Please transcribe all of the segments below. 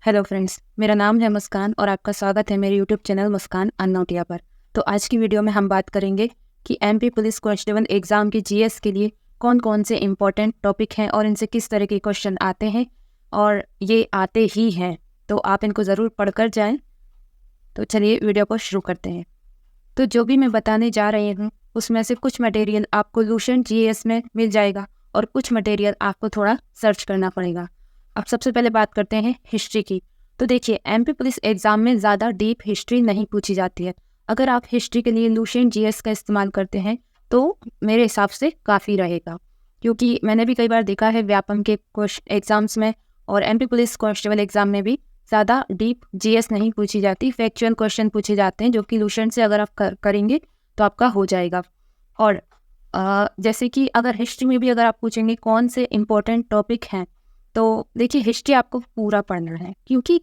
Hello friends, मेरा नाम है मुस्कान और आपका स्वागत है मेरे यूट्यूब चैनल मुस्कान अननोटिया पर। तो आज की वीडियो में हम बात करेंगे कि एमपी पुलिस कांस्टेबल एग्ज़ाम के जीएस के लिए कौन कौन से इम्पोर्टेंट टॉपिक हैं और इनसे किस तरह के क्वेश्चन आते हैं, और ये आते ही हैं तो आप इनको ज़रूर पढ़कर जाएं। तो चलिए वीडियो को शुरू करते हैं। तो जो भी मैं बताने जा रही हूँ उसमें से कुछ मटेरियल आपको लूसेंट जीएस में मिल जाएगा और कुछ मटेरियल आपको थोड़ा सर्च करना पड़ेगा। अब सबसे पहले बात करते हैं हिस्ट्री की। तो देखिए, एमपी पुलिस एग्जाम में ज़्यादा डीप हिस्ट्री नहीं पूछी जाती है। अगर आप हिस्ट्री के लिए लूसेंट जीएस का इस्तेमाल करते हैं तो मेरे हिसाब से काफ़ी रहेगा, क्योंकि मैंने भी कई बार देखा है व्यापम के एग्जाम्स में और एमपी पुलिस कांस्टेबल एग्जाम में भी ज़्यादा डीप जीएस नहीं पूछी जाती, फैक्चुअल क्वेश्चन पूछे जाते हैं जो कि लूसेंट से अगर आप करेंगे तो आपका हो जाएगा। और जैसे कि अगर हिस्ट्री में भी अगर आप पूछेंगे कौन से इम्पोर्टेंट टॉपिक हैं, तो देखिए हिस्ट्री आपको पूरा पढ़ना है, क्योंकि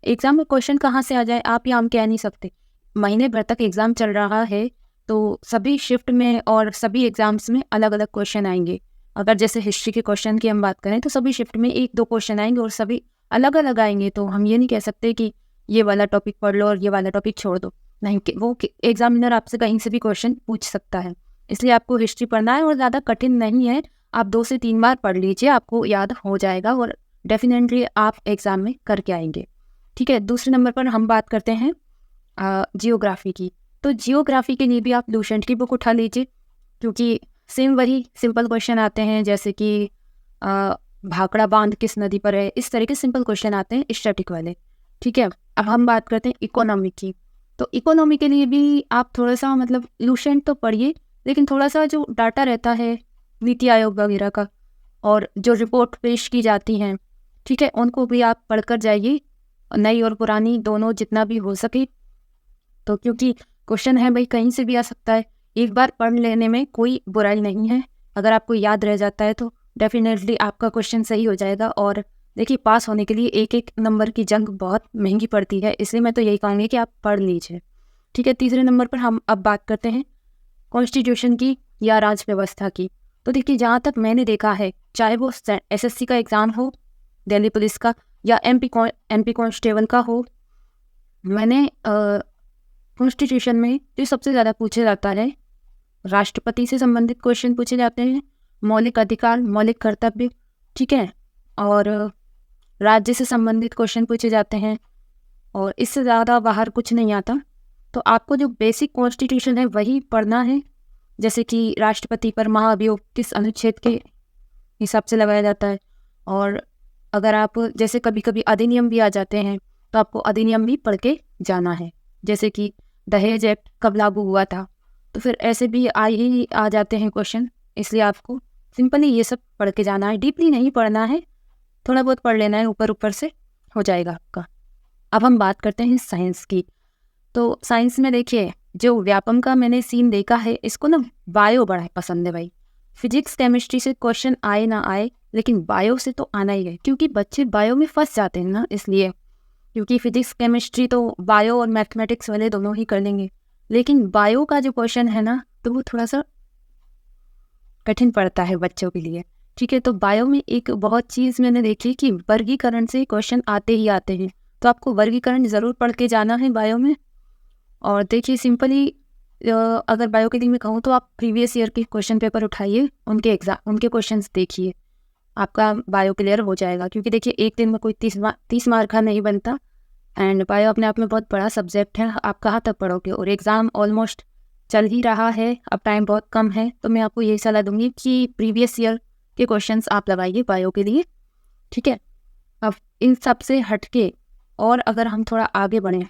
एग्जाम में क्वेश्चन कहाँ से आ जाए आप या हम कह नहीं सकते। महीने भर तक एग्जाम चल रहा है तो सभी शिफ्ट में और सभी एग्जाम्स में अलग अलग क्वेश्चन आएंगे। अगर जैसे हिस्ट्री के क्वेश्चन की हम बात करें तो सभी शिफ्ट में एक दो क्वेश्चन आएंगे और सभी अलग अलग आएंगे, तो हम ये नहीं कह सकते कि ये वाला टॉपिक पढ़ लो और ये वाला टॉपिक छोड़ दो। नहीं, वो एग्जामिनर आपसे कहीं से भी क्वेश्चन पूछ सकता है, इसलिए आपको हिस्ट्री पढ़ना है और ज़्यादा कठिन नहीं है। आप 2 से 3 बार पढ़ लीजिए, आपको याद हो जाएगा और डेफिनेटली आप एग्ज़ाम में करके आएंगे। ठीक है, दूसरे नंबर पर हम बात करते हैं जियोग्राफी की। तो जियोग्राफी के लिए भी आप लूसेंट की बुक उठा लीजिए, क्योंकि सेम वही सिंपल क्वेश्चन आते हैं, जैसे कि भाखड़ा बांध किस नदी पर है, इस तरह के सिंपल क्वेश्चन आते हैं स्टैटिक वाले। ठीक है, अब हम बात करते हैं इकोनॉमी की। तो इकोनॉमी के लिए भी आप थोड़ा सा मतलब लूसेंट तो पढ़िए, लेकिन थोड़ा सा जो डाटा रहता है नीति आयोग वगैरह का और जो रिपोर्ट पेश की जाती हैं, ठीक है, उनको भी आप पढ़कर जाइए, नई और पुरानी दोनों जितना भी हो सके। तो क्योंकि क्वेश्चन है भाई कहीं से भी आ सकता है, एक बार पढ़ लेने में कोई बुराई नहीं है। अगर आपको याद रह जाता है तो डेफिनेटली आपका क्वेश्चन सही हो जाएगा। और देखिए, पास होने के लिए एक एक नंबर की जंग बहुत महंगी पड़ती है, इसलिए मैं तो यही कहूँगी कि आप पढ़ लीजिए। ठीक है, तीसरे नंबर पर हम अब बात करते हैं कॉन्स्टिट्यूशन की या राज व्यवस्था की। तो देखिए, जहाँ तक मैंने देखा है, चाहे वो एसएससी का एग्ज़ाम हो, दिल्ली पुलिस का, या एमपी कांस्टेबल का हो, मैंने कॉन्स्टिट्यूशन में जो सबसे ज़्यादा पूछा जाता है, राष्ट्रपति से संबंधित क्वेश्चन पूछे जाते हैं, मौलिक अधिकार, मौलिक कर्तव्य, ठीक है, और राज्य से संबंधित क्वेश्चन पूछे जाते हैं, और इससे ज़्यादा बाहर कुछ नहीं आता। तो आपको जो बेसिक कॉन्स्टिट्यूशन है वही पढ़ना है, जैसे कि राष्ट्रपति पर महाभियोग किस अनुच्छेद के हिसाब से लगाया जाता है, और अगर आप जैसे कभी कभी अधिनियम भी आ जाते हैं तो आपको अधिनियम भी पढ़ के जाना है, जैसे कि दहेज एक्ट कब लागू हुआ था, तो फिर ऐसे भी आ जाते हैं क्वेश्चन, इसलिए आपको सिंपली ये सब पढ़ के जाना है, डीपली नहीं पढ़ना है, थोड़ा बहुत पढ़ लेना है, ऊपर ऊपर से हो जाएगा आपका। अब हम बात करते हैं साइंस की। तो साइंस में देखिए, जो व्यापम का मैंने सीन देखा है, इसको ना बायो बड़ा पसंद है भाई। फिजिक्स केमिस्ट्री से क्वेश्चन आए ना आए, लेकिन बायो से तो आना ही है, क्योंकि बच्चे बायो में फंस जाते हैं ना, इसलिए। क्योंकि फिजिक्स केमिस्ट्री तो बायो और मैथमेटिक्स वाले दोनों ही कर लेंगे, लेकिन बायो का जो क्वेश्चन है ना, तो वो थोड़ा सा कठिन पड़ता है बच्चों के लिए। ठीक है, तो बायो में एक बहुत चीज़ मैंने देखी कि वर्गीकरण से क्वेश्चन आते ही आते हैं, तो आपको वर्गीकरण ज़रूर पढ़ के जाना है बायो में। और देखिए, सिंपली अगर बायो के लिए मैं कहूँ तो आप प्रीवियस ईयर के क्वेश्चन पेपर उठाइए, उनके क्वेश्चंस देखिए, आपका बायो क्लियर हो जाएगा। क्योंकि देखिए, एक दिन में कोई 30 मार्क का नहीं बनता, एंड बायो अपने आप में बहुत बड़ा सब्जेक्ट है, आप कहाँ तक पढ़ोगे, और एग्ज़ाम ऑलमोस्ट चल ही रहा है, अब टाइम बहुत कम है, तो मैं आपको यही सलाह दूंगी कि प्रीवियस ईयर के क्वेश्चंस आप लगाइए बायो के लिए। ठीक है, अब इन सब से हटके और अगर हम थोड़ा आगे बढ़ें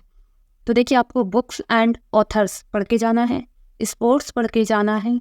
तो देखिए, आपको बुक्स एंड ऑथर्स पढ़ के जाना है, स्पोर्ट्स पढ़ के जाना है,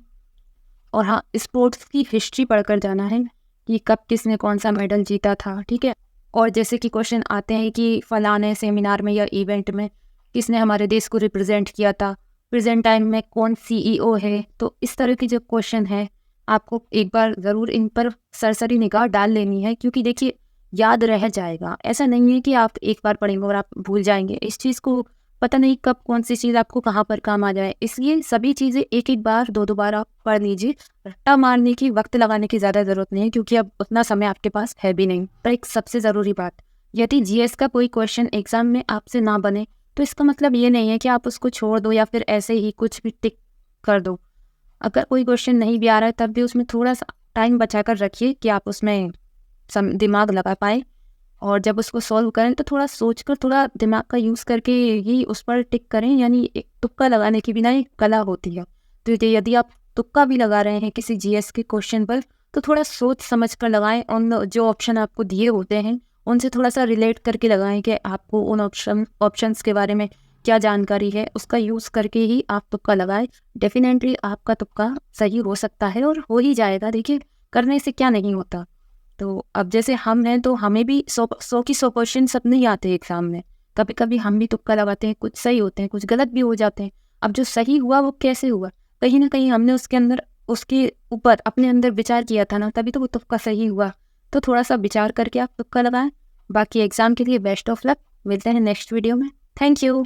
और हाँ, स्पोर्ट्स की हिस्ट्री पढ़ कर जाना है कि कब किसने कौन सा मेडल जीता था। ठीक है, और जैसे कि क्वेश्चन आते हैं कि फलाने सेमिनार में या इवेंट में किसने हमारे देश को रिप्रेजेंट किया था, प्रेजेंट टाइम में कौन सीईओ है, तो इस तरह के जो क्वेश्चन है आपको एक बार ज़रूर इन पर सरसरी निगाह डाल लेनी है, क्योंकि देखिए, याद रह जाएगा। ऐसा नहीं है कि आप एक बार पढ़ेंगे और आप भूल जाएंगे, इस चीज़ को पता नहीं कब कौन सी चीज़ आपको कहाँ पर काम आ जाए, इसलिए सभी चीज़ें एक एक बार दो बार आप पढ़ लीजिए। रट्टा मारने की, वक्त लगाने की ज़्यादा ज़रूरत नहीं है, क्योंकि अब उतना समय आपके पास है भी नहीं। पर एक सबसे ज़रूरी बात, यदि जीएस का कोई क्वेश्चन एग्जाम में आपसे ना बने तो इसका मतलब ये नहीं है कि आप उसको छोड़ दो या फिर ऐसे ही कुछ भी टिक कर दो। अगर कोई क्वेश्चन नहीं भी आ रहा है तब भी उसमें थोड़ा सा टाइम बचा कर रखिए कि आप उसमें दिमाग लगा पाए, और जब उसको सॉल्व करें तो थोड़ा सोचकर, थोड़ा दिमाग का यूज़ करके ही उस पर टिक करें। यानी एक तुक्का लगाने की भी ना एक कला होती है। तो यदि आप तुक्का भी लगा रहे हैं किसी जीएस के क्वेश्चन पर तो थोड़ा सोच समझ कर लगाएं। उन जो ऑप्शन आपको दिए होते हैं उनसे थोड़ा सा रिलेट करके लगाएं कि आपको उन ऑप्शंस के बारे में क्या जानकारी है, उसका यूज़ करके ही आप तुक्का लगाएं। डेफिनेटली आपका तुक्का सही हो सकता है और हो ही जाएगा। देखिए, करने से क्या नहीं होता। तो अब जैसे हम हैं तो हमें भी 100 की 100 क्वेश्चन सब नहीं आते एग्जाम में। कभी कभी हम भी तुक्का लगाते हैं, कुछ सही होते हैं, कुछ गलत भी हो जाते हैं। अब जो सही हुआ वो कैसे हुआ, कहीं ना कहीं हमने उसके ऊपर अपने अंदर विचार किया था ना, तभी तो वो तुक्का सही हुआ। तो थोड़ा सा विचार करके आप तुक्का लगाएं। बाकी एग्जाम के लिए बेस्ट ऑफ लक। मिलते हैं नेक्स्ट वीडियो में। Thank you.